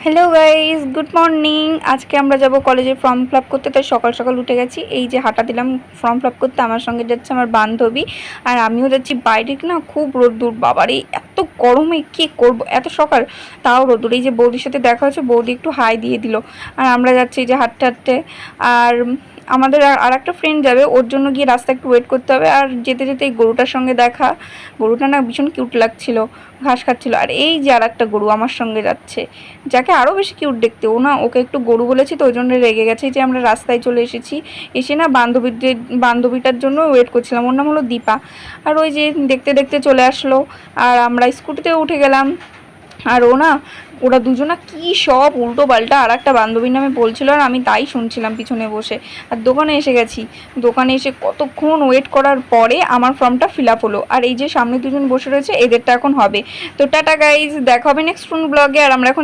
Hello guys, good morning. আজকে আমরা যাব কলেজে ফর্ম ফিল আপ করতে, তাই সকাল সকাল উঠে গেছি। এই যে হাঁটা দিলাম ফর্ম ফিল আপ করতে, আমার সঙ্গে যাচ্ছে আমার বান্ধবী আর আমিও যাচ্ছি। বাইরে না খুব রোদ্দুর, বাবারে এত গরমে কী করব, এত সকাল তাও রোদ্দুর। এই যে বৌদির সাথে দেখা হচ্ছে, বৌদি একটু হাই দিয়ে দিল আর আমরা যাচ্ছি এই যে হাঁটতে হাঁটতে। আর আমাদের আর একটা ফ্রেন্ড যাবে, ওর জন্য গিয়ে রাস্তা একটু ওয়েট করতে হবে। আর যেতে যেতে এই গরুটার সঙ্গে দেখা, গরুটা না ভীষণ কিউট লাগছিল, ঘাস খাচ্ছিল। আর এই যে আর একটা গরু আমার সঙ্গে যাচ্ছে, যাকে আরও বেশি কিউট দেখতে। ও না, ওকে একটু গরু বলেছি তো ওই জন্য রেগে গেছে। যে আমরা রাস্তায় চলে এসেছি, এসে না বান্ধবীটার জন্য ওয়েট করছিলাম, ওর নাম হলো দীপা। আর ওই যে দেখতে দেখতে চলে আসলো আর আমরা স্কুটিতে উঠে গেলাম। আর ওরা দুজনা কি সব উল্টো পাল্টা আর একটা বান্ধবীর নামে বলছিল, আর আমি তাই শুনছিলাম পিছনে বসে। আর দোকানে এসে গেছি, দোকানে এসে কতক্ষণ ওয়েট করার পরে আমার ফর্মটা ফিল আপ হলো। আর এই যে সামনে দুজন বসে রয়েছে, এদেরটা এখন হবে। তো টাটা গাইজ, দেখা হবে নেক্সট কোন ব্লগে। আর আমরা এখন